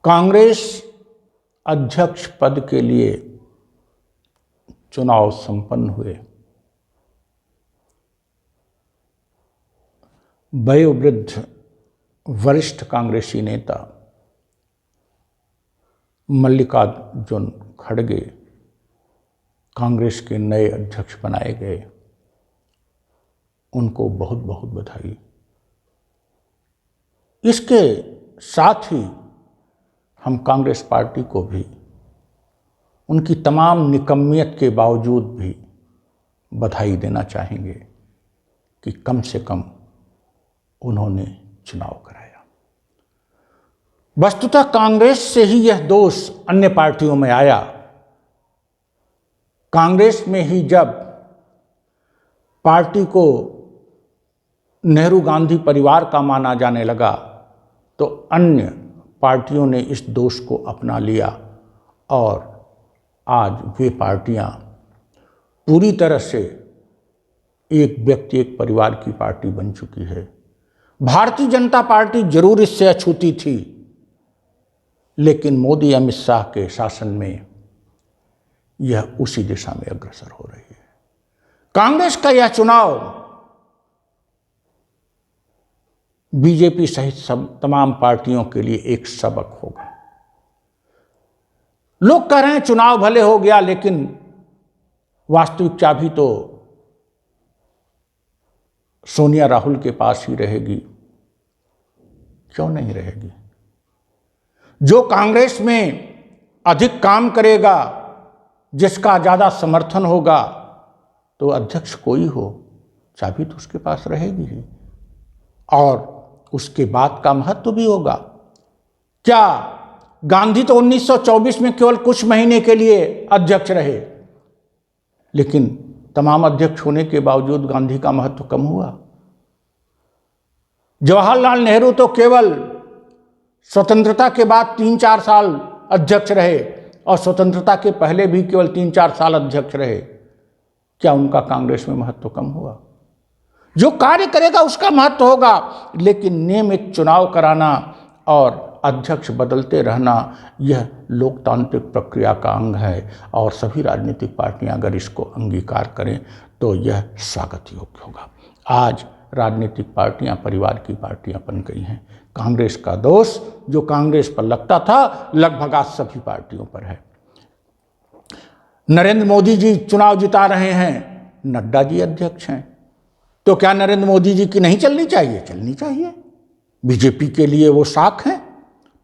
कांग्रेस अध्यक्ष पद के लिए चुनाव संपन्न हुए। वयोवृद्ध वरिष्ठ कांग्रेसी नेता मल्लिकार्जुन खड़गे कांग्रेस के नए अध्यक्ष बनाए गए। उनको बहुत बहुत बधाई। इसके साथ ही हम कांग्रेस पार्टी को भी उनकी तमाम निकम्मियत के बावजूद भी बधाई देना चाहेंगे कि कम से कम उन्होंने चुनाव कराया। वस्तुतः कांग्रेस से ही यह दोष अन्य पार्टियों में आया। कांग्रेस में ही जब पार्टी को नेहरू गांधी परिवार का माना जाने लगा तो अन्य पार्टियों ने इस दोष को अपना लिया और आज वे पार्टियां पूरी तरह से एक व्यक्ति एक परिवार की पार्टी बन चुकी है। भारतीय जनता पार्टी जरूर इससे अछूती थी, लेकिन मोदी अमित शाह के शासन में यह उसी दिशा में अग्रसर हो रही है। कांग्रेस का यह चुनाव बीजेपी सहित तमाम पार्टियों के लिए एक सबक होगा। लोग कह रहे हैं चुनाव भले हो गया, लेकिन वास्तविक चाबी तो सोनिया राहुल के पास ही रहेगी। क्यों नहीं रहेगी? जो कांग्रेस में अधिक काम करेगा, जिसका ज्यादा समर्थन होगा, तो अध्यक्ष कोई हो, चाबी तो उसके पास रहेगी ही। और उसके बाद का महत्व भी होगा। क्या गांधी तो 1924 में केवल कुछ महीने के लिए अध्यक्ष रहे, लेकिन तमाम अध्यक्ष होने के बावजूद गांधी का महत्व कम हुआ। जवाहरलाल नेहरू तो केवल स्वतंत्रता के बाद 3-4 साल अध्यक्ष रहे और स्वतंत्रता के पहले भी केवल 3-4 साल अध्यक्ष रहे। क्या उनका कांग्रेस में महत्व कम हुआ? जो कार्य करेगा उसका महत्व होगा, लेकिन नियमित चुनाव कराना और अध्यक्ष बदलते रहना यह लोकतांत्रिक प्रक्रिया का अंग है और सभी राजनीतिक पार्टियां अगर इसको अंगीकार करें तो यह स्वागत योग्य होगा। आज राजनीतिक पार्टियां परिवार की पार्टियां बन गई हैं। कांग्रेस का दोष जो कांग्रेस पर लगता था, लगभग आज सभी पार्टियों पर है। नरेंद्र मोदी जी चुनाव जिता रहे हैं, नड्डा जी अध्यक्ष हैं, तो क्या नरेंद्र मोदी जी की नहीं चलनी चाहिए? चलनी चाहिए। बीजेपी के लिए वो साख हैं।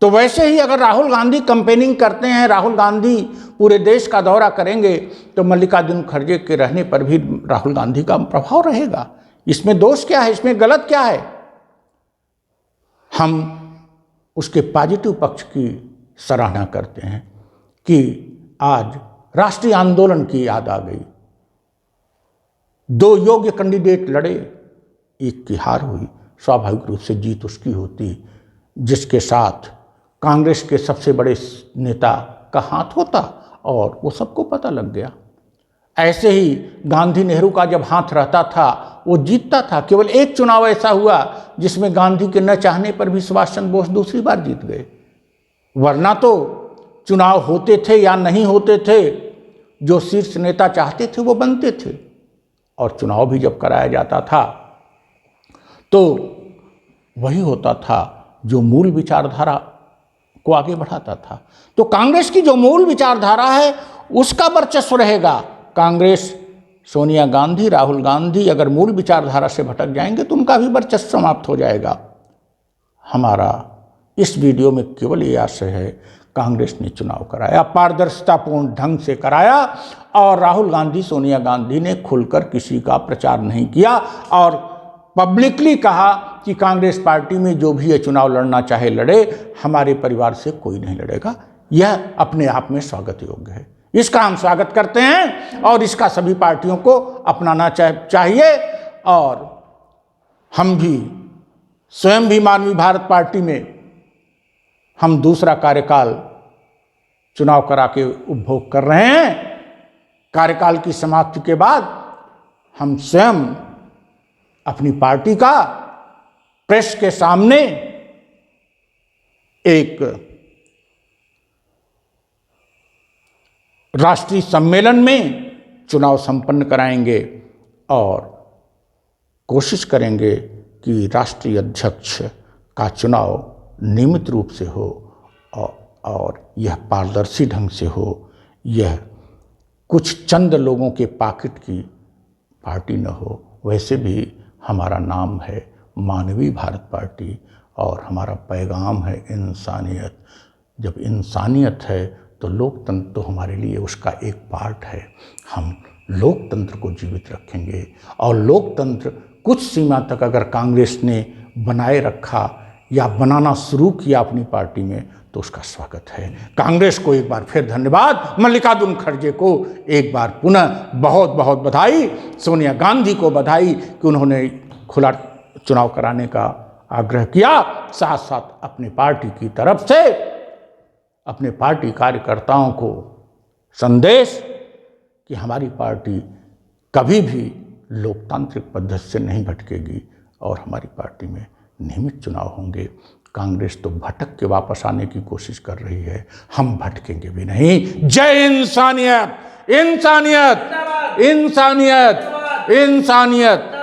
तो वैसे ही अगर राहुल गांधी कैंपेनिंग करते हैं, राहुल गांधी पूरे देश का दौरा करेंगे, तो मल्लिकार्जुन खड़गे के रहने पर भी राहुल गांधी का प्रभाव रहेगा। इसमें दोष क्या है? इसमें गलत क्या है? हम उसके पॉजिटिव पक्ष की सराहना करते हैं कि आज राष्ट्रीय आंदोलन की याद आ गई। 2 योग्य कैंडिडेट लड़े, एक की हार हुई। स्वाभाविक रूप से जीत उसकी होती जिसके साथ कांग्रेस के सबसे बड़े नेता का हाथ होता, और वो सबको पता लग गया। ऐसे ही गांधी नेहरू का जब हाथ रहता था वो जीतता था। केवल एक चुनाव ऐसा हुआ जिसमें गांधी के न चाहने पर भी सुभाष चंद्र बोस दूसरी बार जीत गए, वरना तो चुनाव होते थे या नहीं होते थे, जो शीर्ष नेता चाहते थे वो बनते थे। और चुनाव भी जब कराया जाता था तो वही होता था जो मूल विचारधारा को आगे बढ़ाता था। तो कांग्रेस की जो मूल विचारधारा है उसका वर्चस्व रहेगा। कांग्रेस, सोनिया गांधी, राहुल गांधी अगर मूल विचारधारा से भटक जाएंगे तो उनका भी वर्चस्व समाप्त हो जाएगा। हमारा इस वीडियो में केवल ये आशय है, कांग्रेस ने चुनाव कराया, पारदर्शितापूर्ण ढंग से कराया, और राहुल गांधी, सोनिया गांधी ने खुलकर किसी का प्रचार नहीं किया और पब्लिकली कहा कि कांग्रेस पार्टी में जो भी ये चुनाव लड़ना चाहे लड़े, हमारे परिवार से कोई नहीं लड़ेगा। यह अपने आप में स्वागत योग्य है। इसका हम स्वागत करते हैं और इसका सभी पार्टियों को अपनाना चाहिए। और हम भी स्वयं भी मानवीय भारत पार्टी में हम दूसरा कार्यकाल चुनाव करा के उपभोग कर रहे हैं। कार्यकाल की समाप्ति के बाद हम स्वयं अपनी पार्टी का प्रेस के सामने एक राष्ट्रीय सम्मेलन में चुनाव संपन्न कराएंगे और कोशिश करेंगे कि राष्ट्रीय अध्यक्ष का चुनाव नियमित रूप से हो और यह पारदर्शी ढंग से हो। यह कुछ चंद लोगों के पॉकेट की पार्टी न हो। वैसे भी हमारा नाम है मानवीय भारत पार्टी और हमारा पैगाम है इंसानियत। जब इंसानियत है तो लोकतंत्र तो हमारे लिए उसका एक पार्ट है। हम लोकतंत्र को जीवित रखेंगे और लोकतंत्र कुछ सीमा तक अगर कांग्रेस ने बनाए रखा या बनाना शुरू किया अपनी पार्टी में तो उसका स्वागत है। कांग्रेस को एक बार फिर धन्यवाद। मल्लिकार्जुन खड़गे को एक बार पुनः बहुत बहुत बधाई। सोनिया गांधी को बधाई कि उन्होंने खुला चुनाव कराने का आग्रह किया। साथ साथ अपनी पार्टी की तरफ से अपने पार्टी कार्यकर्ताओं को संदेश कि हमारी पार्टी कभी भी लोकतांत्रिक पद्धति से नहीं भटकेगी और हमारी पार्टी में नियमित चुनाव होंगे। कांग्रेस तो भटक के वापस आने की कोशिश कर रही है, हम भटकेंगे भी नहीं। जय इंसानियत, इंसानियत, इंसानियत, इंसानियत।